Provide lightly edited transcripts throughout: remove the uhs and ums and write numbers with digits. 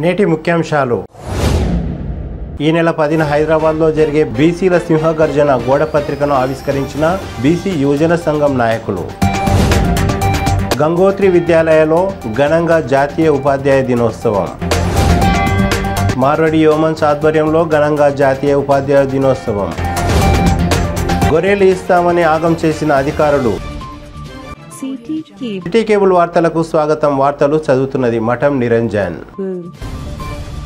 నేటి ముఖ్యాంశాలు. ఈ నెల 10న హైదరాబాద్లో జరిగే బీసీల సింహగర్జన గోడ పత్రికను ఆవిష్కరించిన బీసీ యువజన సంఘం నాయకులు. గంగోత్రి విద్యాలయలో ఘనంగా జాతీయ ఉపాధ్యాయ దినోత్సవం. మార్వాడి యోమన్స్ ఆధ్వర్యంలో ఘనంగా జాతీయ ఉపాధ్యాయ దినోత్సవం. గొర్రెలు ఇస్తామని ఆగం చేసిన అధికారులు. సిటీ కేబుల్ వార్తలకు స్వాగతం. వార్తలు చదువుతున్నది మఠం నిరంజన్.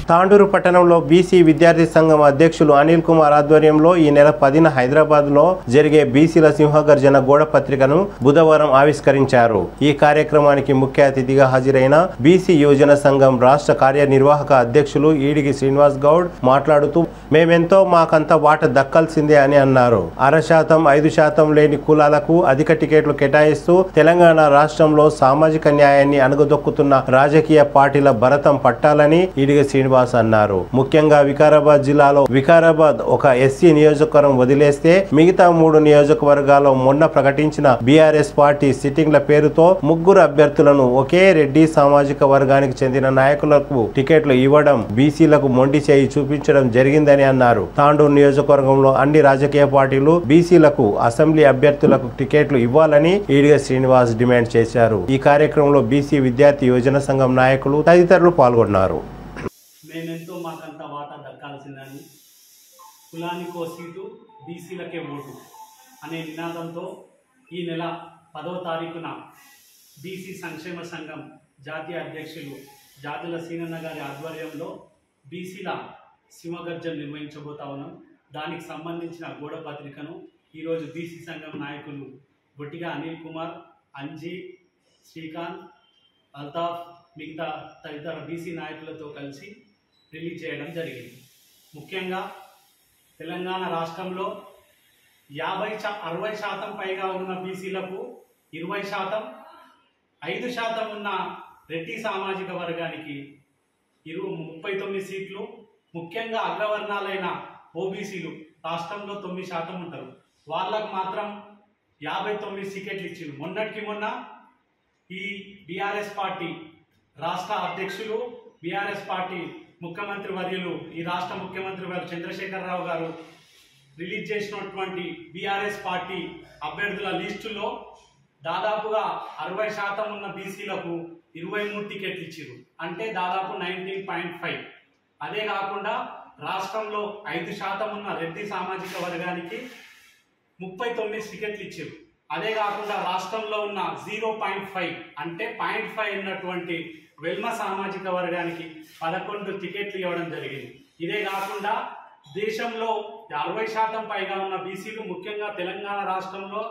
తాండూరు పట్టణంలో బీసీ విద్యార్థి సంఘం అధ్యక్షులు అనిల్ కుమార్ ఆధ్వర్యంలో ఈ నెల 10న హైదరాబాద్లో జరిగే బీసీల సింహగర్జన గోడ పత్రికను బుధవారం ఆవిష్కరించారు. ఈ కార్యక్రమానికి ముఖ్య అతిథిగా హాజరైన బీసీ యువజన సంఘం రాష్ట్ర కార్యనిర్వాహక అధ్యక్షులు ఈడిగి శ్రీనివాస్ గౌడ్ మాట్లాడుతూ, మేమెంతో మాకంత వాట దక్కాల్సిందే అని అన్నారు. 0.5%, 5% లేని కులాలకు అధిక టికెట్లు కేటాయిస్తూ తెలంగాణ రాష్ట్రంలో సామాజిక న్యాయాన్ని అణగదొక్కుతున్న రాజకీయ పార్టీల భరతం పట్టాలని ఈడిగి శ్రీనివాస్ అన్నారు. ముఖ్యంగా వికారాబాద్ జిల్లాలో వికారాబాద్ ఒక ఎస్సీ నియోజకవర్గం వదిలేస్తే మిగతా 3 నియోజకవర్గాల్లో మొన్న ప్రకటించిన బీఆర్ఎస్ పార్టీ సిట్టింగ్ల పేరుతో 3 అభ్యర్థులను ఒకే రెడ్డి సామాజిక వర్గానికి చెందిన నాయకులకు టికెట్లు ఇవ్వడం బీసీలకు మొండి చేయి చూపించడం జరిగిందని అన్నారు. తాండూరు నియోజకవర్గంలో అన్ని రాజకీయ పార్టీలు బీసీలకు అసెంబ్లీ అభ్యర్థులకు టికెట్లు ఇవ్వాలని ఈడిగ శ్రీనివాస్ డిమాండ్ చేశారు. ఈ కార్యక్రమంలో బీసీ విద్యార్థి యువజన సంఘం నాయకులు తదితరులు పాల్గొన్నారు. మేమెంతో మాకంత వాటా దక్కాల్సిందని, కులానికో సీటు బీసీలకే ఓటు అనే నినాదంతో ఈ నెల 10వ తారీఖున బీసీ సంక్షేమ సంఘం జాతీయ అధ్యక్షులు జాజుల సీనన్న గారి ఆధ్వర్యంలో బీసీల సింహగర్జన నిర్వహించబోతా ఉన్నాం. దానికి సంబంధించిన గోడ పత్రికను ఈరోజు బీసీ సంఘం నాయకులు బొట్టిగా అనిల్ కుమార్, అంజీ, శ్రీకాంత్, అల్తాఫ్, మిగతా తదితర బీసీ నాయకులతో కలిసి రిలీజ్ చేయడం జరిగింది. ముఖ్యంగా తెలంగాణ రాష్ట్రంలో 60% పైగా ఉన్న బీసీలకు 20%, 5% ఉన్న రెడ్డి సామాజిక వర్గానికి 39 సీట్లు, ముఖ్యంగా అగ్రవర్ణాలైన ఓబీసీలు రాష్ట్రంలో 9% ఉంటారు. వాళ్ళకు మాత్రం 59 టికెట్లు ఇచ్చింది. మొన్నటికి మొన్న ఈ బీఆర్ఎస్ పార్టీ రాష్ట్ర అధ్యక్షులు, బీఆర్ఎస్ పార్టీ ముఖ్యమంత్రి వర్యులు, ఈ రాష్ట్ర ముఖ్యమంత్రి వారు చంద్రశేఖరరావు గారు రిలీజ్ చేసినటువంటి బీఆర్ఎస్ పార్టీ అభ్యర్థుల లిస్టులో దాదాపుగా 60% ఉన్న బీసీలకు 23 టికెట్లు ఇచ్చారు. అంటే దాదాపు 19.5. అదే కాకుండా రాష్ట్రంలో 5% ఉన్న రెడ్డి సామాజిక వర్గానికి 39 టికెట్లు ఇచ్చారు. అదే కాకుండా రాష్ట్రంలో ఉన్న 0.5 అంటే 0.5 ఉన్నటువంటి వెల్మ సామాజిక వర్గానికి 11 టికెట్లు ఇవ్వడం జరిగింది. ఇదే కాకుండా దేశంలో 60% పైగా ఉన్న బీసీలు, ముఖ్యంగా తెలంగాణ రాష్ట్రంలో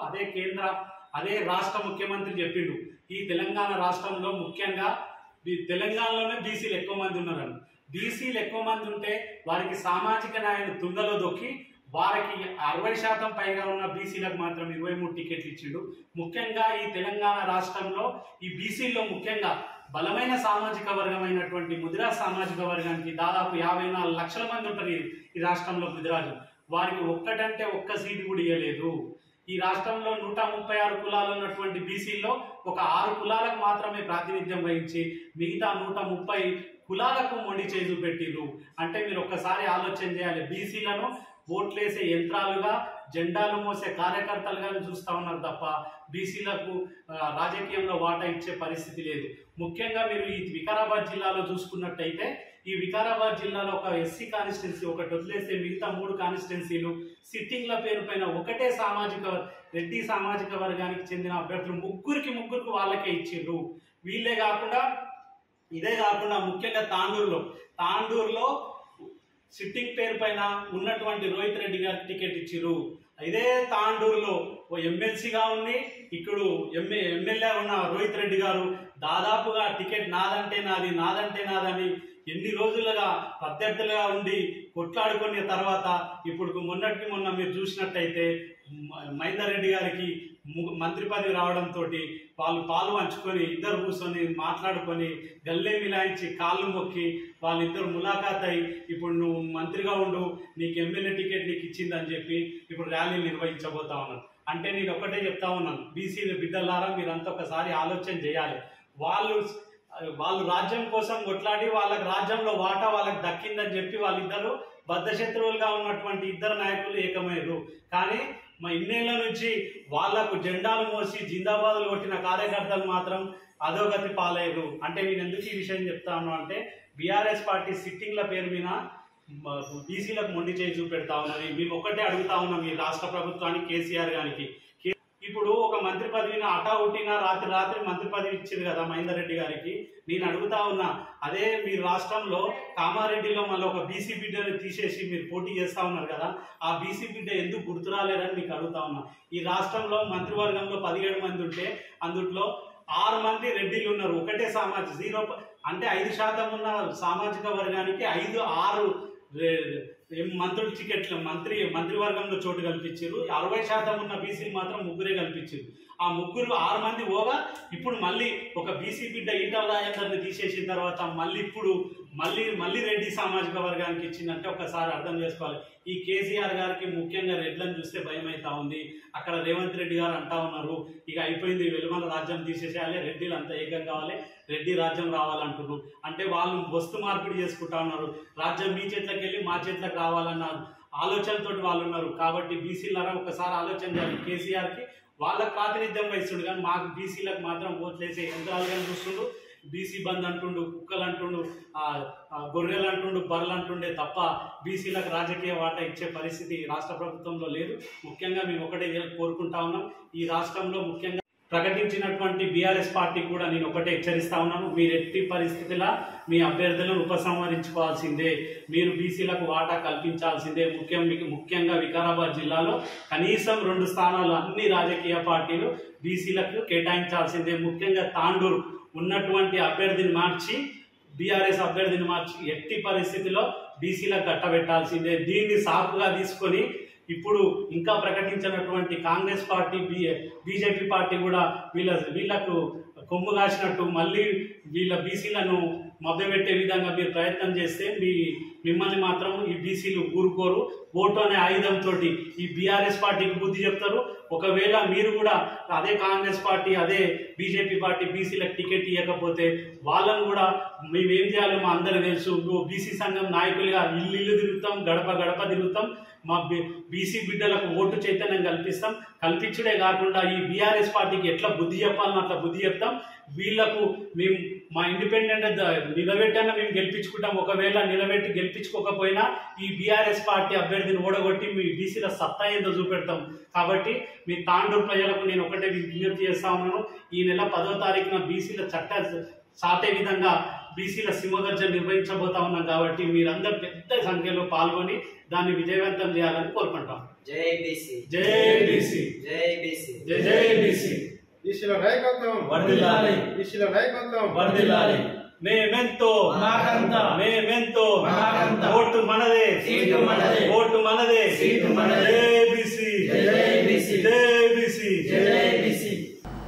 అదే రాష్ట్ర ముఖ్యమంత్రి చెప్పిండు, ఈ తెలంగాణ రాష్ట్రంలో ముఖ్యంగా తెలంగాణలోనే బీసీలు ఎక్కువ మంది ఉన్నారని. బీసీలు ఎక్కువ మంది ఉంటే వారికి సామాజిక న్యాయం తుంగలో దొక్కి వారికి 60% పైగా ఉన్న బీసీలకు మాత్రం 23 టికెట్లు ఇచ్చిండు. ముఖ్యంగా ఈ తెలంగాణ రాష్ట్రంలో ఈ బీసీల్లో ముఖ్యంగా బలమైన సామాజిక వర్గమైనటువంటి ముదిరాజ్ సామాజిక వర్గానికి దాదాపు 54 లక్షల మంది ఉంటారు ఈ రాష్ట్రంలో ముదిరాజు. వారికి ఒక్క సీటు కూడా ఇవ్వలేదు. ఈ రాష్ట్రంలో 136 కులాలు ఉన్నటువంటి బీసీల్లో ఒక 6 కులాలకు మాత్రమే ప్రాతినిధ్యం వహించి మిగతా 130 కులాలకు మొండి చేతులు పెట్టిరు. అంటే మీరు ఒక్కసారి ఆలోచన చేయాలి. బీసీలను ఓట్లేసే యంత్రాలుగా, జెండాలు మోసే కార్యకర్తలుగా చూస్తూ ఉన్నారు తప్ప బీసీలకు రాజకీయంలో వాటా ఇచ్చే పరిస్థితి లేదు. ముఖ్యంగా మీరు ఈ వికారాబాద్ జిల్లాలో చూసుకున్నట్టయితే, ఈ వికారాబాద్ జిల్లాలో ఒక ఎస్సీ కాన్స్టిట్యున్సీ ఒకటి వదిలేస్తే మిగతా 3 కాన్స్టిట్యున్సీలు సిట్టింగ్ల పేరు పైన ఒకటే రెడ్డి సామాజిక వర్గానికి చెందిన అభ్యర్థులు ముగ్గురికి వాళ్ళకే ఇచ్చిండ్రు. ఇదే కాకుండా ముఖ్యంగా తాండూరులో సిట్టింగ్ పేరు పైన ఉన్నటువంటి రోహిత్ రెడ్డి గారికి టికెట్ ఇచ్చిర్రు. ఇదే తాండూరులో ఓ ఎమ్మెల్సీగా ఉండి ఇక్కడ ఎమ్మెల్యే ఉన్న రోహిత్ రెడ్డి గారు దాదాపుగా టికెట్ నాదంటే నాదని ఎన్ని రోజులుగా ప్రత్యర్థులుగా ఉండి కొట్లాడుకునే తర్వాత ఇప్పుడు మొన్న మీరు చూసినట్టయితే మహేందర్ రెడ్డి గారికి మంత్రి పదవి రావడంతో వాళ్ళు పాలు పంచుకొని ఇద్దరు కూర్చొని మాట్లాడుకొని గల్లే మిలాయించి కాళ్ళు మొక్కి వాళ్ళిద్దరు ములాఖాత్ అయి ఇప్పుడు నువ్వు మంత్రిగా ఉండు, నీకు ఎమ్మెల్యే టికెట్ నీకు ఇచ్చిందని చెప్పి ఇప్పుడు ర్యాలీ నిర్వహించబోతా ఉన్నాను. అంటే నేను ఒక్కటే చెప్తా ఉన్నాను, బీసీ బిడ్డలారా మీరంతా ఒకసారి ఆలోచన చేయాలి. వాళ్ళు వాళ్ళు రాజ్యం కోసం కొట్లాడి వాళ్ళకి రాజ్యంలో వాటా వాళ్ళకి దక్కిందని చెప్పి వాళ్ళిద్దరు బద్ధశత్రువులుగా ఉన్నటువంటి ఇద్దరు నాయకులు ఏకమయ్యారు. కానీ మా ఇన్నేళ్ల నుంచి వాళ్లకు జెండాలు మోసి జిందాబాదులు కొట్టిన కార్యకర్తలు మాత్రం అధోగతి పాలయ్యారు. అంటే నేను ఎందుకు ఈ విషయం చెప్తాను అంటే, బీఆర్ఎస్ పార్టీ సిట్టింగ్ల పేరు మీద బీసీలకు మొండి చేయి చూపెడతా ఉన్నది. మేము ఒక్కటే అడుగుతా ఉన్నాం ఈ రాష్ట్ర ప్రభుత్వానికి, కేసీఆర్ గారికి. ఇప్పుడు ఒక మంత్రి పదవిని అటా ఉట్టినా రాత్రి మంత్రి పదవి ఇచ్చింది కదా మహేందర్ రెడ్డి గారికి. నేను అడుగుతా ఉన్నా, అదే మీ రాష్ట్రంలో కామారెడ్డిలో మళ్ళీ ఒక బీసీ బిడ్డని తీసేసి మీరు పోటీ చేస్తా ఉన్నారు కదా, ఆ బీసీ బిడ్డ ఎందుకు గుర్తురాలేదని మీకు అడుగుతా ఉన్నా. ఈ రాష్ట్రంలో మంత్రివర్గంలో 17 మంది ఉంటే అందుట్లో 6 మంది రెడ్డిలు ఉన్నారు. ఒకటే సామాజిక 0 అంటే 5% ఉన్న సామాజిక వర్గానికి 5-6 మంత్రుల టికెట్లు మంత్రివర్గంలో చోటు కల్పించారు. 60% ఉన్న బీసీలు మాత్రం 3 కల్పించారు. ఆ 6 మంది పోగా ఇప్పుడు మళ్ళీ ఒక బీసీ బిడ్డ ఈటల రాజేందర్ని తీసేసిన తర్వాత మళ్ళీ రెడ్డి సామాజిక వర్గానికి ఇచ్చిందంటే ఒకసారి అర్థం చేసుకోవాలి. ఈ కేసీఆర్ గారికి ముఖ్యంగా రెడ్లను చూస్తే భయం అవుతా ఉంది. అక్కడ రేవంత్ రెడ్డి గారు అంటా ఉన్నారు, ఇక అయిపోయింది వెలుమల రాజ్యం తీసేసేయాలి, రెడ్డిలు అంతా ఏకం కావాలి, రెడ్డి రాజ్యం రావాలంటున్నారు. అంటే వాళ్ళు వస్తు మార్పిడి చేసుకుంటా ఉన్నారు. రాజ్యం మీ చేతిలోకి వెళ్ళి మా చేతిలోకి రావాలన్న ఆలోచనతో వాళ్ళు ఉన్నారు. కాబట్టి బీసీలారా ఒకసారి ఆలోచన చేయాలి. కేసీఆర్కి వాళ్ళకి ప్రాతినిధ్యం వహిస్తుండు కానీ మాకు బీసీలకు మాత్రం ఓట్లేసే యంత్రాలుగా చూస్తుండు. బీసీ బంద్ అంటుండు, కుక్కలు అంటుండు, గొర్రెలు అంటుండు, బర్రెలు అంటుండే తప్ప బీసీలకు రాజకీయ వాటా ఇచ్చే పరిస్థితి రాష్ట్ర ప్రభుత్వంలో లేదు. ముఖ్యంగా మేము ఒకటే కోరుకుంటా ఉన్నాం, ఈ రాష్ట్రంలో ముఖ్యంగా ప్రకటించినటువంటి బీఆర్ఎస్ పార్టీ కూడా నేను ఒకటే హెచ్చరిస్తా ఉన్నాను, మీరు ఎట్టి పరిస్థితుల్లో మీ అభ్యర్థులను ఉపసంహరించుకోవాల్సిందే, మీరు బీసీలకు వాటా కల్పించాల్సిందే. ముఖ్యంగా వికారాబాద్ జిల్లాలో కనీసం 2 స్థానాలు అన్ని రాజకీయ పార్టీలు బీసీలకు కేటాయించాల్సిందే. ముఖ్యంగా తాండూరు ఉన్నటువంటి అభ్యర్థిని మార్చి బీఆర్ఎస్ అభ్యర్థిని మార్చి ఎట్టి పరిస్థితిలో బీసీలకు కట్టబెట్టాల్సిందే. దీన్ని సాకుగా తీసుకొని ఇప్పుడు ఇంకా ప్రకటించినటువంటి కాంగ్రెస్ పార్టీ బీజేపీ పార్టీ కూడా వీళ్ళకు కొమ్ము కాసినట్టు మళ్ళీ వీళ్ళ బీసీలను మభ్యపెట్టే విధంగా మీరు ప్రయత్నం చేస్తే మిమ్మల్ని మాత్రం ఈ బీసీలు ఊరుకోరు. ఓటు అనే ఆయుధంతో ఈ బీఆర్ఎస్ పార్టీకి బుద్ధి చెప్తారు. ఒకవేళ మీరు కూడా అదే కాంగ్రెస్ పార్టీ అదే బీజేపీ పార్టీ బీసీలకు టికెట్ ఇవ్వకపోతే వాళ్ళను కూడా మేమేం చేయాలో మా అందరికీ తెలుసు. బీసీ సంఘం నాయకులుగా ఇల్లు తిరుగుతాం, గడప గడప తిరుగుతాం, మా బీసీ బిడ్డలకు ఓటు చైతన్యం కల్పించుడే కాకుండా ఈ బీఆర్ఎస్ పార్టీకి ఎట్లా బుద్ధి చెప్పాలని అట్లా బుద్ధి చెప్తాం. వీళ్లకు మేము మా ఇండిపెండెంట్ నిలబెట్టన్నా మేము గెలిపించుకుంటాం. ఒకవేళ నిలబెట్టి గెలిపించుకోకపోయినా ఈ బీఆర్ఎస్ పార్టీ అభ్యర్థిని ఓడగొట్టి మీ బీసీల సత్తా ఏందో చూపెడతాం. కాబట్టి మీ తాండూరు ప్రజలకు నేను ఒకటే విజ్ఞప్తి చేస్తా ఉన్నాను, ఈ నెల 10వ తారీఖున బీసీల చట్ట సాటే విధంగా బీసీల సింహగర్జన నిర్వహించబోతా ఉన్నాం. కాబట్టి మీరందరూ పెద్ద సంఖ్యలో పాల్గొని దాన్ని విజయవంతం చేయాలని కోరుకుంటాం. జై బీసీ, జై బీసీ, జై బీసీ, జై జై బీసీ. బీసీల నాయకత్వం వర్ధిల్లాలి, బీసీల నాయకత్వం వర్ధిల్లాలి. మేమెంతో మేమెంతో ఓటు మనదే, సీటు మనదే, ఓటు మనదే, సీటు మనదే. జై బీసీ, జై బీసీ, జై బీసీ, జై బీసీ.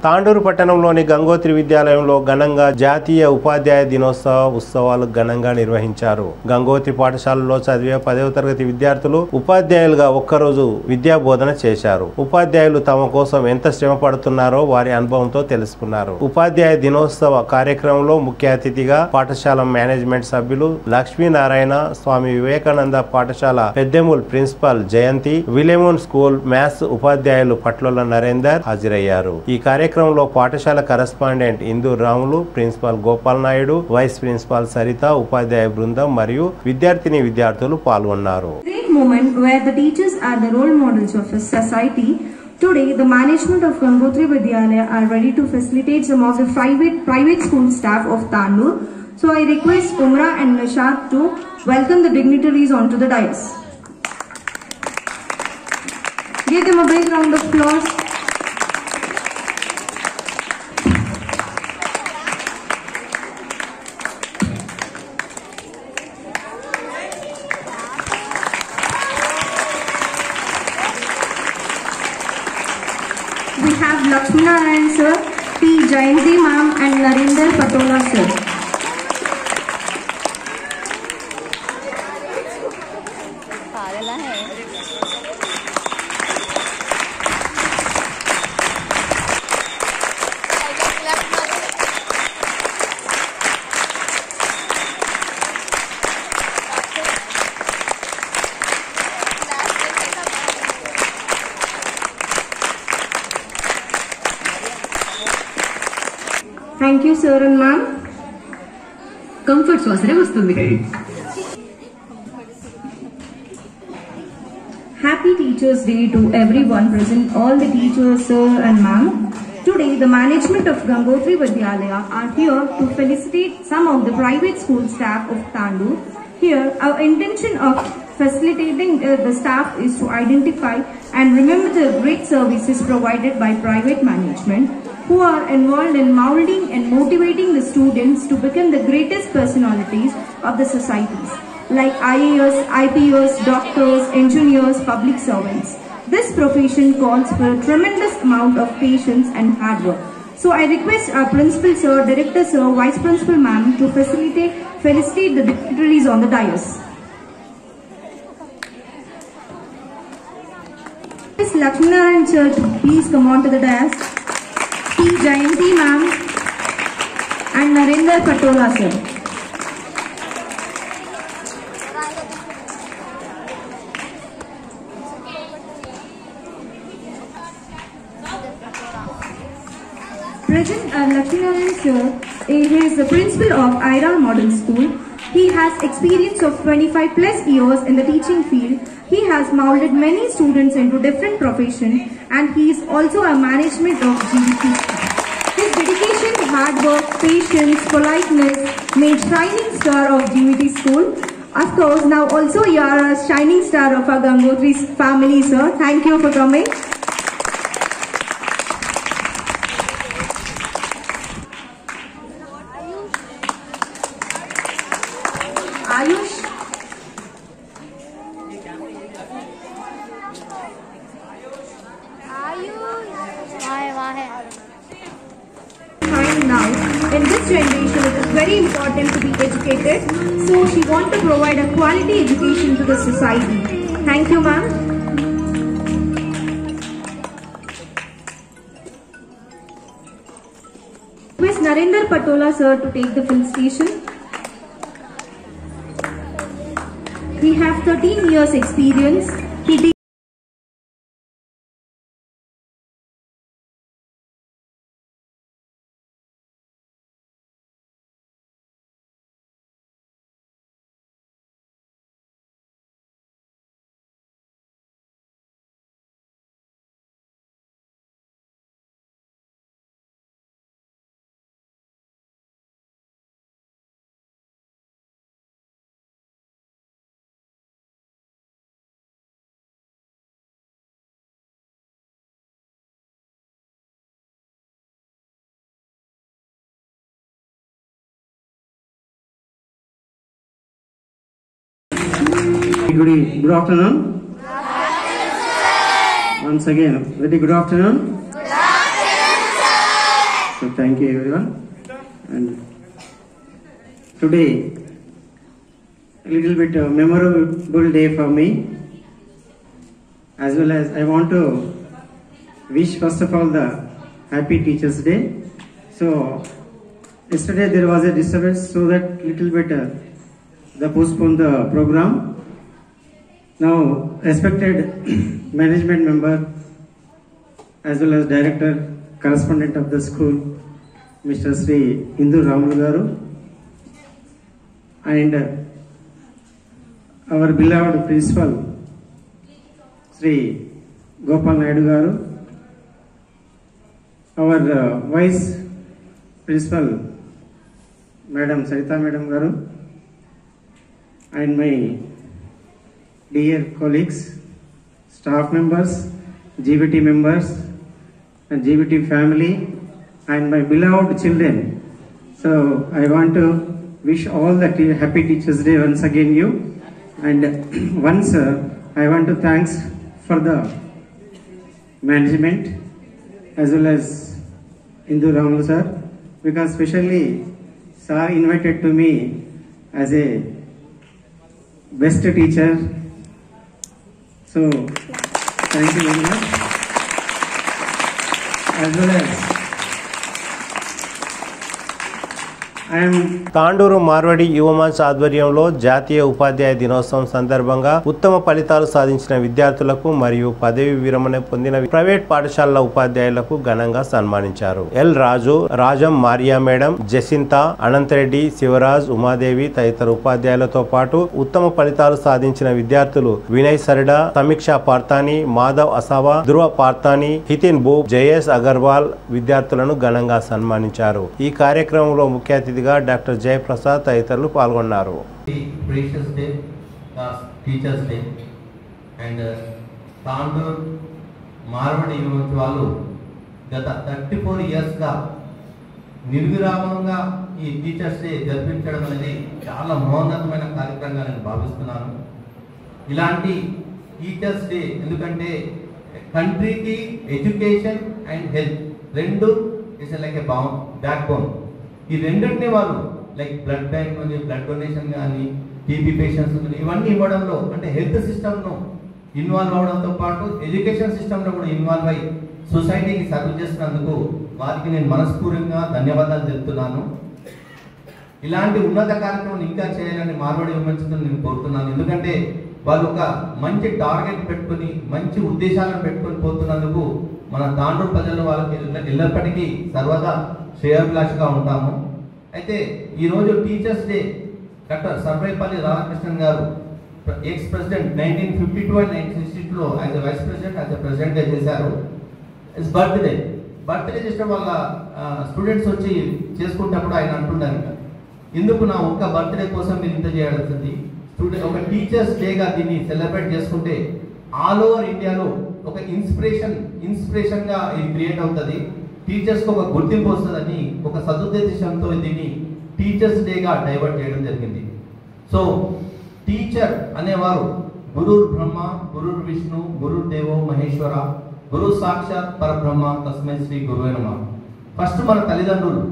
తాండూరు పట్టణంలోని గంగోత్రి విద్యాలయంలో ఘనంగా జాతీయ ఉపాధ్యాయ దినోత్సవ ఉత్సవాలు ఘనంగా నిర్వహించారు. గంగోత్రి పాఠశాలలో చదివే 10వ తరగతి విద్యార్థులు ఉపాధ్యాయులుగా ఒక్కరోజు విద్యా బోధన చేశారు. ఉపాధ్యాయులు తమ కోసం ఎంత శ్రమ పడుతున్నారో వారి అనుభవంతో తెలుసుకున్నారు. ఉపాధ్యాయ దినోత్సవ కార్యక్రమంలో ముఖ్య అతిథిగా పాఠశాల మేనేజ్మెంట్ సభ్యులు లక్ష్మీనారాయణ, స్వామి వివేకానంద పాఠశాల పెద్దెమూల్ ప్రిన్సిపాల్ జయంతి, విలేమోన్ స్కూల్ మ్యాథ్స్ ఉపాధ్యాయులు పట్లోల నరేందర్ హాజరయ్యారు. ఈ కార్యక్రమంలో పాఠశాల correspondent Indur Ramulu, principal Gopal Naidu, vice principal Saritha, ఉపాధ్యాయ బృందం మరియు విద్యార్థులు పాల్గొన్నారు. Great moment where the teachers are the role models of a society. Today, the management of Gangotri Vidyalaya are ready to facilitate some of the private school staff of Tandur. So I request Umra and Nishad to welcome the dignitaries onto the dais. Give them a big round of applause. We have Lakshminarayan sir, P. Jayanti ma'am and Narendra Patola sir. Thank you, sir and ma'am. Comfort శ్వాసనే వస్తుంది. Happy Teachers' Day to everyone present, all the teachers, sir and ma'am. Today, the management of Gangotri Vidyalaya are here to felicitate some of the private school staff of Tandur. Here, our intention of facilitating the staff is to identify and remember the great services provided by private management who are involved in molding and motivating the students to become the greatest personalities of the societies, like IAS, IPS, doctors, engineers, public servants. This profession calls for a tremendous amount of patience and hard work. So I request our principal sir, director sir, vice principal ma'am to felicitate the dignitaries on the dais. Miss Lakshminarayan sir to please come on to the dais. P. Jayanti ma'am and Narendra Patola sir. Present Lakshminarayan sir is the principal of Aira Model School. He has experience of 25 plus years in the teaching field. He has molded many students into different professions and he is also a management of GVT. His dedication, hard work, patience, politeness made shining star of GVT school. Of course, now also you are a shining star of our Gangotri family, sir. Thank you for coming. Ayush. Fine now. In this generation, it is very important to be educated. So she wants to provide a quality education to the society. Thank you, ma'am. Request Narendra Patola sir to take the felicitation. He has 13 years experience. He Good afternoon. Once again, very good afternoon. So thank you everyone. And today, a little bit memorable day for me. As well as I want to wish first of all the Happy Teachers Day. So yesterday there was a disturbance, so that little bit they postponed the program. Now, respected management member as well as director, correspondent of the school, Mr. Sri Indu Ramulu Garu, and our beloved principal, Sri Gopal Naidu Garu, our vice principal, Madam Sarita Madam Garu, and my dear colleagues, staff members, GVT members and GVT family and my beloved children. So I want to wish all the Happy Teachers Day once again you. And once I want to thanks for the management as well as Indu Ramulu sir, because especially sir invited to me as a best teacher. So, thank you very much. As well as I am Tandur Marwadi యువమంచ్ ఆధ్వర్యంలో జాతీయ ఉపాధ్యాయ దినోత్సవం సందర్భంగా ఉత్తమ ఫలితాలు సాధించిన విద్యార్థులకు మరియు పదవి విరమణ పొందిన ప్రైవేట్ పాఠశాలల ఉపాధ్యాయులకు ఘనంగా సన్మానించారు. ఎల్ రాజు, రాజం మారియా మేడం, జసింత, అనంతరెడ్డి, శివరాజ్, ఉమాదేవి తదితర ఉపాధ్యాయులతో పాటు ఉత్తమ ఫలితాలు సాధించిన విద్యార్థులు వినయ్ సరిడా, సమీక్ష పార్తాని, మాధవ్ అసావా, ధ్రువ పార్తాని, హితిన్ బూ, జయేష్ అగర్వాల్ విద్యార్థులను ఘనంగా సన్మానించారు. ఈ కార్యక్రమంలో ముఖ్య అతిథిగా డాక్టర్ జయప్రసాద్ తదితరులు పాల్గొన్నారు. Precious day teachers day and Tandur Marwadi unit వాళ్ళు గత 34 ఇయర్స్గా నిర్విరామంగా ఈ టీచర్స్ డే జరిపించడం అనేది చాలా మహోన్నతమైన కార్యక్రమంగా నేను భావిస్తున్నాను. ఇలాంటి టీచర్స్ డే ఎందుకంటే కంట్రీకి ఎడ్యుకేషన్ అండ్ హెల్త్ రెండు is like A back bone. ఈ రెండింటినీ వాళ్ళు లైక్ బ్లడ్ బ్యాంక్ కానీ బ్లడ్ డొనేషన్ కానీ టీబీ పేషెంట్స్ ఇవన్నీ ఇవ్వడంలో అంటే హెల్త్ సిస్టమ్ను ఇన్వాల్వ్ అవడంతో పాటు ఎడ్యుకేషన్ సిస్టంలో కూడా ఇన్వాల్వ్ అయ్యి సొసైటీకి సర్వ్ చేసినందుకు వారికి నేను మనస్ఫూర్తిగా ధన్యవాదాలు తెలుపుతున్నాను. ఇలాంటి ఉన్నత కార్యక్రమం ఇంకా చేయాలని మార్వడి విమర్శకులు నేను కోరుతున్నాను. ఎందుకంటే వాళ్ళు ఒక మంచి టార్గెట్ పెట్టుకుని మంచి ఉద్దేశాలను పెట్టుకొని పోతున్నందుకు మన తాండూరు ప్రజలు వాళ్ళకి ఎల్లప్పటికీ సర్వదా శ్రేయోభిలాషగా ఉంటాము. అయితే ఈరోజు Teachers' Day doctor Sarvepalli Radhakrishnan garu ex president 1952 and 1962లో as a vice president as a ప్రెసిడెంట్గా చేశారు. ఇట్స్ బర్త్డే చేసిన వాళ్ళ స్టూడెంట్స్ వచ్చి చేసుకుంటప్పుడు ఆయన అంటున్నారు, ఎందుకు నా ఒక్క బర్త్డే కోసం మీరు ఇంత చేయాల్సింది, ఒక టీచర్స్ డేగా దీన్ని సెలబ్రేట్ చేసుకుంటే ఆల్ ఓవర్ ఇండియాలో ఒక ఇన్స్పిరేషన్గా ఇది క్రియేట్ అవుతుంది, టీచర్స్కి ఒక గుర్తింపు వస్తుందని ఒక సదుద్దేశంతో దీన్ని టీచర్స్ డేగా డైవర్ట్ చేయడం జరిగింది. సో టీచర్ అనేవారు గురుర్ బ్రహ్మ, గురుర్ విష్ణు, గురుర్ దేవో మహేశ్వర, గురు సాక్షాత్ పరబ్రహ్మ తస్మై శ్రీ గురువే నమః. ఫస్ట్ మన తల్లిదండ్రులు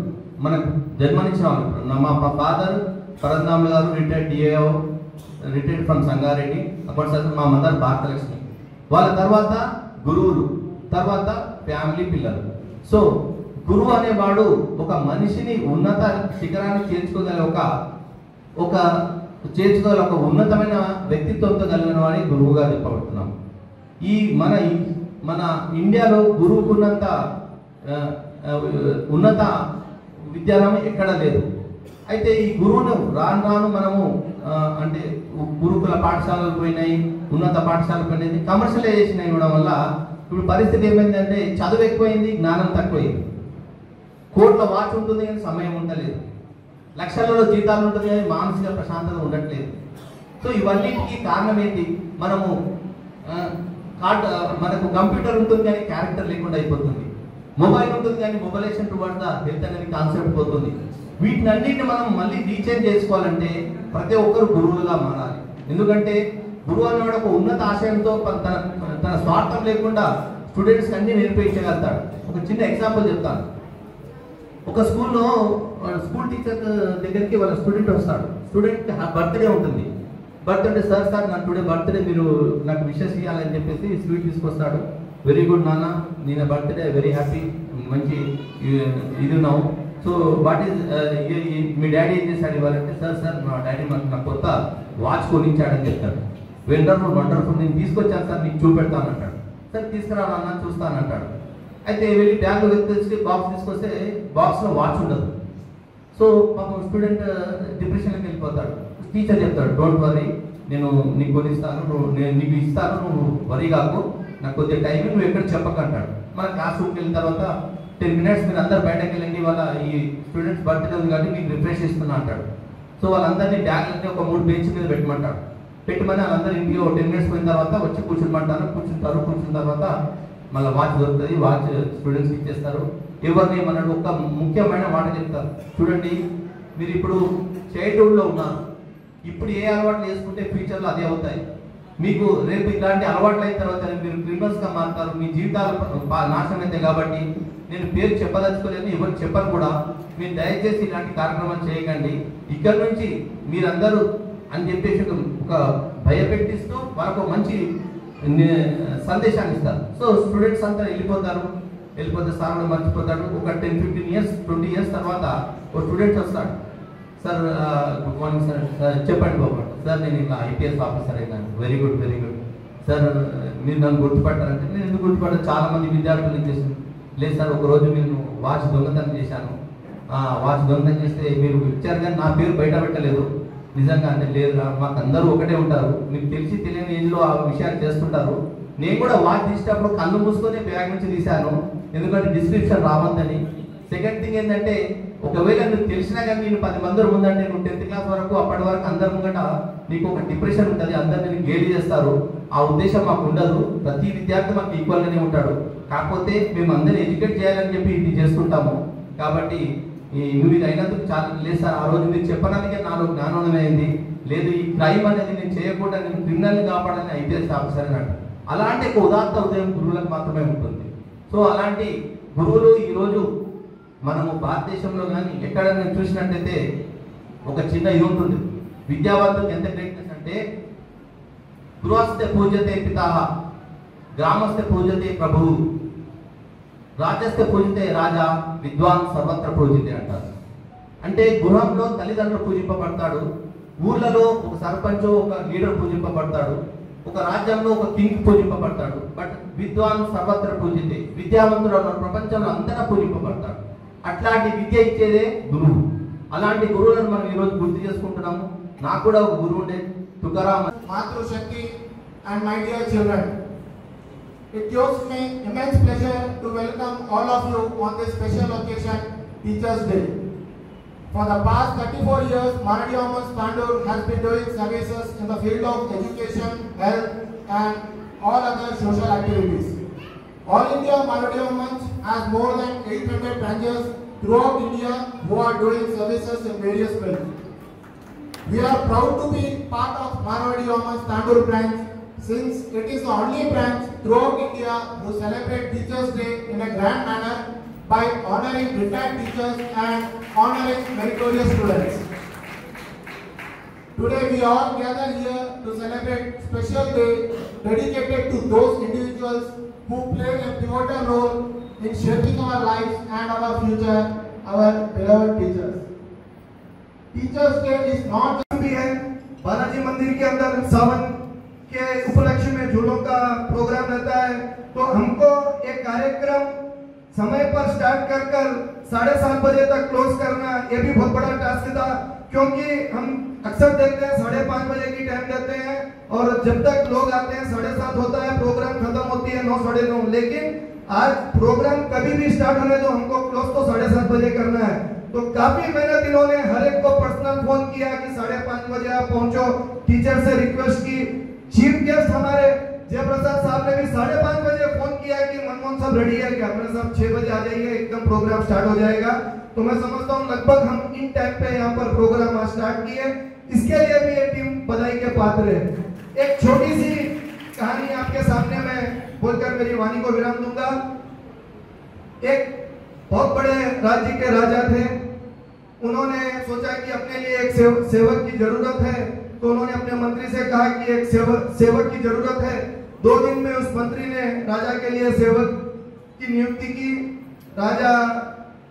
మనకు జన్మనిచ్చిన వాళ్ళు, మా ఫాదర్ పరంధాములు గారు retired DAO, retired from Sangareddy, అప్పటి మా మదర్ భారతలక్ష్మి. వాళ్ళ తర్వాత గురువులు, తర్వాత ఫ్యామిలీ పిల్లలు. సో గురువు అనేవాడు ఒక మనిషిని ఉన్నత శిఖరాన్ని చేర్చుకోగల ఒక ఉన్నతమైన వ్యక్తిత్వంతో కలిగిన వాడిని గురువుగా చెప్పబడుతున్నాం. ఈ మన ఇండియాలో గురువుకున్నంత ఉన్నత విద్యాలయం ఎక్కడ లేదు. అయితే ఈ గురువును రాను మనము అంటే గురుకుల పాఠశాలలు పోయినాయి, ఉన్నత పాఠశాలలు పోయినాయి, కమర్షియలైజేషన్ ఇవ్వడం వల్ల ఇప్పుడు పరిస్థితి ఏమైందంటే చదువు ఎక్కువైంది, జ్ఞానం తక్కువైంది. కోట్ల వాచ్ ఉంటుంది కానీ సమయం ఉండలేదు, లక్షలలో జీతాలు ఉంటుంది కానీ మానసిక ప్రశాంతత ఉండట్లేదు. సో ఇవన్నిటికీ కారణం ఏంటి, మనకు కంప్యూటర్ ఉంటుంది కానీ క్యారెక్టర్ లేకుండా అయిపోతుంది, మొబైల్ ఉంటుంది కానీ మొబైలేషన్ టువర్డ్స్ ద హెల్త్ అనేది కాన్సెప్ట్ పోతుంది. వీటిని అన్నింటిని మనం మళ్ళీ రీచేంజ్ చేసుకోవాలంటే ప్రతి ఒక్కరు గురువులుగా మారాలి. ఎందుకంటే గురువు అన్నవాడు ఒక ఉన్నత ఆశయంతో తన స్వార్థం లేకుండా స్టూడెంట్స్కి అన్ని నేర్పించగలుగుతాడు. ఒక చిన్న ఎగ్జాంపుల్ చెప్తాను. ఒక స్కూల్లో స్కూల్ టీచర్ దగ్గరికి వాళ్ళ స్టూడెంట్ వస్తాడు. స్టూడెంట్ బర్త్డే ఉంటుంది. బర్త్డే సార్ నా టుడే బర్త్డే, మీరు నాకు విషెస్ ఇవ్వాలని చెప్పేసి స్వీట్ తీసుకొస్తాడు. వెరీ గుడ్ నాన్న, నేను బర్త్డే వెరీ హ్యాపీ, మంచి ఇది ఉన్నావు. So what is me daddy ఏం చేశాడు ఇవ్వాలంటే, సార్ మా డాడీ నాకు కొత్త వాచ్ కొనిచ్చాడని చెప్తాడు. వండర్ఫుల్ నేను తీసుకొచ్చాను సార్, నీకు చూపెడతాను అంటాడు. సార్ తీసుకురా నాన్న చూస్తానంటాడు. అయితే వెళ్ళి బ్యాగ్లో తెచ్చి బాక్స్ తీసుకొస్తే బాక్స్లో వాచ్ ఉండదు. సో పాపం స్టూడెంట్ డిప్రెషన్కి వెళ్ళిపోతాడు. టీచర్ చెప్తాడు, డోంట్ వరీ, నేను నీకు కొనిస్తాను, నేను నీకు ఇస్తాను, నువ్వు వరీ కాకు, నాకు కొద్దిగా టైం నువ్వు ఎక్కడ చెప్పకంటాడు. మన క్లాస్ రూమ్కి వెళ్ళిన తర్వాత 10 minutes మీరు అందరు బయటకు వెళ్ళండి, వాళ్ళ ఈ స్టూడెంట్స్ బర్త్డే ఉంది కాబట్టి మీకు రిఫ్రెష్ ఇస్తున్నా అంటాడు. సో వాళ్ళందరినీ బ్యాగ్లన్నీ ఒక 3 బెంచ్ మీద పెట్టమంటాడు. పెట్టమని వాళ్ళందరూ ఇంటికి 10 minutes పోయిన తర్వాత వచ్చి కూర్చుంటారు. కూర్చున్న తర్వాత మళ్ళీ వాచ్ దొరుకుతుంది, వాచ్ స్టూడెంట్స్కి ఇచ్చేస్తారు. ఎవరిని మనకు ఒక ముఖ్యమైన మాట చెప్తారు, చూడండి మీరు ఇప్పుడు చైల్డ్హుడ్లో ఉన్నారు, ఇప్పుడు ఏ అలవాట్లు చేసుకుంటే ఫ్యూచర్లో అదే అవుతాయి. మీకు రేపు ఇలాంటి అలవాట్లు అయిన తర్వాత మీరు క్రిమినల్స్గా మారుతారు, మీ జీవితాలు నాశనం అవుతాయి. కాబట్టి నేను పేరు చెప్పదలుచుకోలేని ఎవరు చెప్పను కూడా, మీరు దయచేసి ఇలాంటి కార్యక్రమాలు చేయకండి, ఇక్కడ నుంచి మీరందరూ అని చెప్పేసి ఒక భయపెట్టిస్తూ వాళ్ళకు మంచి సందేశాన్ని ఇస్తారు. సో స్టూడెంట్స్ అంతా వెళ్ళిపోతే సార్ కూడా మర్చిపోతాడు. ఒక 10-15 years 20 years తర్వాత ఒక స్టూడెంట్ వస్తాడు, sir good morning sir. Sir చెప్పండి బాబు. సార్ నేను ఇలా ఐపీఎస్ ఆఫీసర్ అయినాను. Very good very good sir. మీరు నన్ను గుర్తుపట్టారంటే నేను ఎందుకు గుర్తుపట్టాను, చాలా మంది విద్యార్థులు చేశాను. లేదు సార్ ఒకరోజు నేను వాచ్ దొంగతనం చేశాను, వాచ్ దొంగతనం చేస్తే మీరు ఇచ్చారు కానీ నా పేరు బయట పెట్టలేదు. నిజంగా అంటే లేదు, మాకు అందరూ ఒకటే ఉంటారు, మీకు తెలిసి తెలియని ఏజ్లో ఆ విషయాన్ని చేస్తుంటారు. నేను కూడా వాచ్ తీసేటప్పుడు కళ్ళు మూసుకొని బ్యాగ్ నుంచి తీశాను, ఎందుకంటే డిస్క్రిప్షన్ రావద్దని. సెకండ్ థింగ్ ఏంటంటే ఒకవేళ నువ్వు తెలిసినా కానీ నేను 10 మంది ముందంటే నువ్వు 10th క్లాస్ వరకు అప్పటి వరకు అందరి ముంగట నీకు ఒక డిప్రెషన్ ఉంటుంది, అందరిని గేలి చేస్తారు. ఆ ఉద్దేశం మాకు ఉండదు. ప్రతి విద్యార్థి మాకు ఈక్వల్గానే ఉంటాడు. కాకపోతే మేము అందరిని ఎడ్యుకేట్ చేయాలని చెప్పి ఇది చేస్తుంటాము. కాబట్టి నువ్వు ఇది అయినందుకు చాలా లేదు సార్. ఆ రోజు మీరు చెప్పడానికే నాలో జ్ఞానోదయం అయింది. లేదు ఈ క్రైమ్ అనేది నేను చేయకుండా నేను క్రిమినల్ని కాపాడాలని ఐపీఎస్ ఆఫీసర్ అని అంటారు. అలాంటి ఒక ఉదాత్త ఉదయం గురువులకు మాత్రమే ఉంటుంది. సో అలాంటి గురువులు ఈరోజు మనము భారతదేశంలో కానీ ఎక్కడైనా చూసినట్టయితే ఒక చిన్న ఇది ఉంటుంది. విద్యావంతులకు ఎంత గ్రేట్నెస్ అంటే గృహస్థే పూజ్యతే పితాః, గ్రామస్థే పూజ్యతే ప్రభువు, రాజస్థే పూజితే రాజా, విద్వాన్ సర్వత్ర పూజితే అంటారు. అంటే గృహంలో తల్లిదండ్రులు పూజింపబడతాడు, ఊర్లలో ఒక సర్పంచ్ ఒక లీడర్ పూజింపబడతాడు, ఒక రాజ్యంలో ఒక కింగ్ పూజింపబడతాడు. బట్ విద్వాన్ సర్వత్ర పూజితే, విద్యావంతుడు ప్రపంచంలో అంతటా పూజింపబడతాడు. అట్లాంటి విద్య ఇచ్చేదే గురువు. అలాంటి గురువులను మనం ఈరోజు గుర్తు చేసుకుంటున్నాము. నాకు కూడా ఒక గురువు ఉండే Tukaram. Matrashakti and my dear children, it gives me immense pleasure to welcome all of you on this special occasion, Teachers' Day. For the past 34 years, Maranadi Women's Tandur has been doing services in the field of education, health and all other social activities. All India Maranadi Women's has more than 800 branches throughout India who are doing services in various fields. We are proud to be part of Maranadi Women's Tandur branch, since it is the only branch throughout India who celebrate Teachers' Day in a grand manner by honoring retired teachers and honoring meritorious students. Today we all gather here to celebrate special day dedicated to those individuals who played a pivotal role in shaping our lives and our future, our beloved teachers. Teachers' Day is not भी है। बालाजी मंदिर के अंदर सावन के उपलक्ष्य में झूलों का प्रोग्राम रहता है, तो हमको एक कार्यक्रम समय पर स्टार्ट कर 7:30 बजे तक क्लोज करना, ये भी बहुत बड़ा टास्क था। क्योंकि हम अक्सर देखते हैं 5:30 बजे की टाइम देते हैं और जब तक लोग आते हैं 7:30 होता है, प्रोग्राम खत्म होती है 9, 9:30। लेकिन आज प्रोग्राम कभी भी स्टार्ट होने दो, हमको क्लोज तो 7:30 बजे करना है। तो काफी मेहनत इन्होंने हर एक को पर्सनल फोन किया कि 5:30 बजे आप पहुंचो। टीचर से रिक्वेस्ट की, चीफ गेस्ट हमारे जयप्रसाद साहब ने भी 5:30 बजे फोन किया कि मनमोहन साहब रेडी है क्या? अपने साहब 6 बजे आ जाइए, एकदम प्रोग्राम स्टार्ट हो जाएगा। तो मैं समझता हूँ लगभग हम इन टाइम पे यहाँ पर प्रोग्राम आज स्टार्ट किए, इसके लिए भी ये टीम बधाई के पात्र है। एक छोटी सी कहानी आपके सामने मैं बोलकर मेरी वाणी को विराम दूंगा। एक बहुत बड़े राज्य के राजा थे, उन्होंने सोचा कि अपने लिए एक सेवक की जरूरत है, तो उन्होंने अपने मंत्री से कहा कि एक सेवक की जरूरत है। 2 दिन में उस मंत्री ने राजा के लिए सेवक की नियुक्ति की। राजा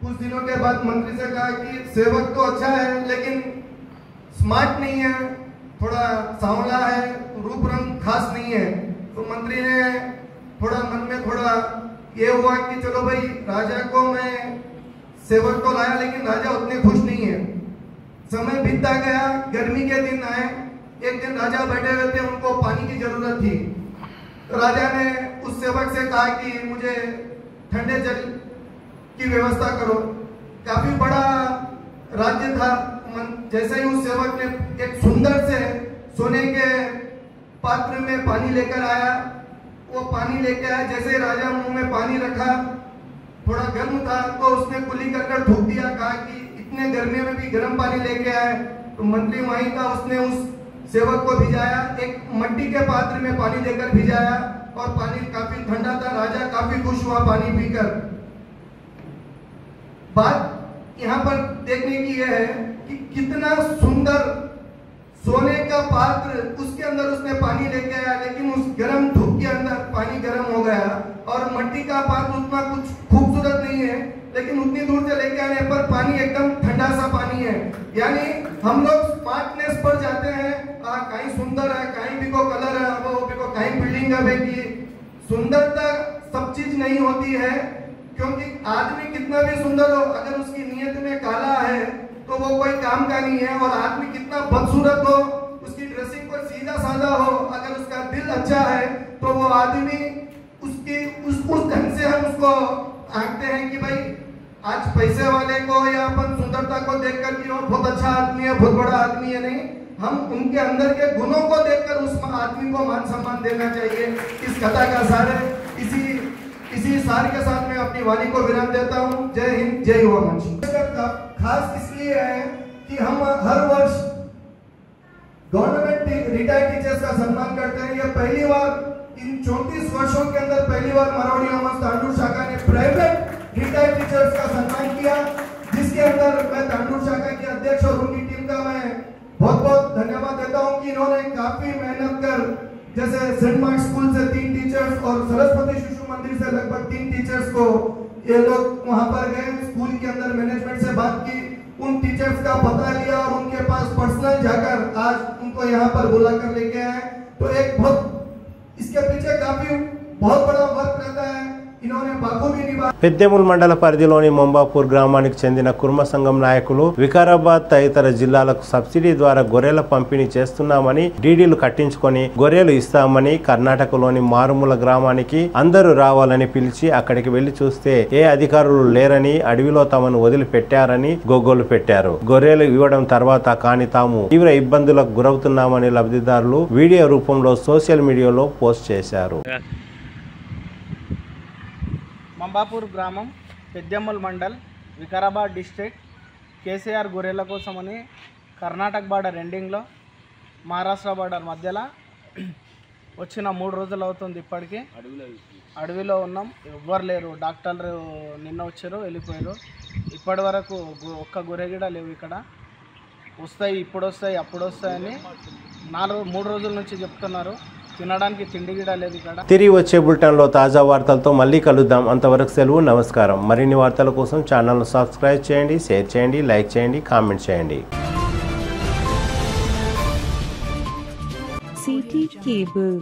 कुछ दिनों के बाद मंत्री से कहा कि सेवक तो अच्छा है लेकिन स्मार्ट नहीं है, थोड़ा सांवला है, रूप रंग खास नहीं है। तो मंत्री ने थोड़ा मन में थोड़ा ये हुआ कि चलो भाई राजा को मैं सेवक को लाया, लेकिन राजा उतने खुश नहीं है। समय बीतता गया, गर्मी के दिन आए। एक दिन राजा बैठे हुए थे, उनको पानी की जरूरत थी। तो राजा ने उस सेवक से कहा कि मुझे ठंडे जल की व्यवस्था करो। काफी बड़ा राज्य था। जैसे ही उस सेवक ने एक सुंदर से सोने के पात्र में पानी लेकर आया, वो पानी लेके आया। जैसे राजा मुंह में पानी रखा, थोड़ा गर्म था, तो उसने कुली कर थूक दिया। कहा कि इतने गर्मी में भी गर्म पानी लेके आए। तो मंत्री वहीं था, उसने उस सेवक को भिजाया, एक मिट्टी के पात्र में पानी देकर भिजाया और पानी काफी ठंडा था। राजा काफी खुश हुआ पानी पीकर। बात यहाँ पर देखने की यह है कि कितना सुंदर सोने का पात्र, उसके अंदर उसने पानी लेके आया, लेकिन उस गर्म धूप के अंदर पानी गर्म हो गया। और मिट्टी का पात्र उतना कुछ खूबसूरत नहीं है, लेकिन लेकिन उतनी दूर से लेके आने पर पानी एकदम ठंडा सा पानी है। यानी हम लोग स्मार्टनेस पर जाते हैं, कहीं सुंदर है, कहीं भी को कलर है, वो भी को कहीं बिल्डिंग है की सुंदरता सब चीज नहीं होती है, क्योंकि आदमी कितना भी सुंदर हो अगर उसकी नीयत में काला है तो वो कोई काम का नहीं है। और आदमी कितना बदसूरत हो, उसकी ड्रेसिंग कोई सीधा साधा हो, अगर उसका दिल अच्छा है तो वो आदमी उसकी उस ढंग से हम उसको आंकते हैं कि भाई आज पैसे वाले को या अपन सुंदरता को देखकर कि वो बहुत अच्छा आदमी है, बहुत बड़ा आदमी है, नहीं, हम उनके अंदर के गुणों को देखकर उस आदमी को मान सम्मान देना चाहिए। इस कथा का सारे इसी सार के साथ मैं अपनी वाणी को विराम देता हूँ। जय हिंद, जय युवा मंच। खास इसलिए है कि हम हर वर्ष गवर्नमेंट रिटायर्ड टीचर्स का सम्मान करते हैं। यह पहली बार इन 34 वर्षों के अंदर पहली बार मारवाड़ी वुमेन्स तांडूर शाखा ने प्राइवेट रिटायर्ड टीचर्स का सम्मान किया, जिसके अंदर मैं तांडूर शाखा के अध्यक्ष और उनकी टीम का मैं बहुत बहुत धन्यवाद देता हूं कि इन्होंने काफी मेहनत कर, जैसे सेंट मार्क स्कूल से 3 टीचर्स और सरस्वती शिशु मंदिर से लगभग 3 टीचर्स को ये लोग वहां पर गए, स्कूल के अंदर मैनेजमेंट से बात की, उन टीचर्स का पता लिया और उनके पास पर्सनल जाकर आज उनको यहाँ पर बुला कर लेके आए। तो एक बहुत इसके पीछे काफी बहुत बड़ा वर्क रहता है, इन्होंने बाखूबी निभा। పెద్దెముల్ మండల పరిధిలోని మొంబాపూర్ గ్రామానికి చెందిన కుర్మ సంఘం నాయకులు వికారాబాద్ తదితర జిల్లాలకు సబ్సిడీ ద్వారా గొర్రెల పంపిణీ చేస్తున్నామని, డీడీలు కట్టించుకొని గొర్రెలు ఇస్తామని, కర్ణాటకలోని మారుమూల గ్రామానికి అందరూ రావాలని పిలిచి అక్కడికి వెళ్లి చూస్తే ఏ అధికారులు లేరని, అడవిలో తమను వదిలిపెట్టారని గొగ్గోలు పెట్టారు. గొర్రెలు ఇవ్వడం తర్వాత కానీ తాము తీవ్ర ఇబ్బందులకు గురవుతున్నామని లబ్ధిదారులు వీడియో రూపంలో సోషల్ మీడియాలో పోస్ట్ చేశారు. మంబాపూర్ గ్రామం, పెద్దెమ్మల్ మండల్, వికారాబాద్ డిస్ట్రిక్ట్. కేసీఆర్ గొర్రెల కోసమని కర్ణాటక బార్డర్ ఎండింగ్లో మహారాష్ట్ర బార్డర్ మధ్యలో వచ్చిన 3 రోజులు అవుతుంది. ఇప్పటికీ అడవిలో ఉన్నాం, ఎవ్వరు లేరు. డాక్టర్లు నిన్న వచ్చారు, వెళ్ళిపోయారు. ఇప్పటి వరకు ఒక్క గొర్రె గిడ లేవు ఇక్కడ. వస్తాయి, ఇప్పుడు వస్తాయి, అప్పుడు వస్తాయని 3 రోజుల నుంచి చెప్తున్నారు. తినడానికి తిండి గిడ లేదు ఇక్కడ. తిరిగి వచ్చే బులెటిన్లో తాజా వార్తలతో మళ్ళీ కలుద్దాం. అంతవరకు సెలవు, నమస్కారం. మరిన్ని వార్తల కోసం ఛానల్ను సబ్స్క్రైబ్ చేయండి, షేర్ చేయండి, లైక్ చేయండి, కామెంట్ చేయండి. City cable.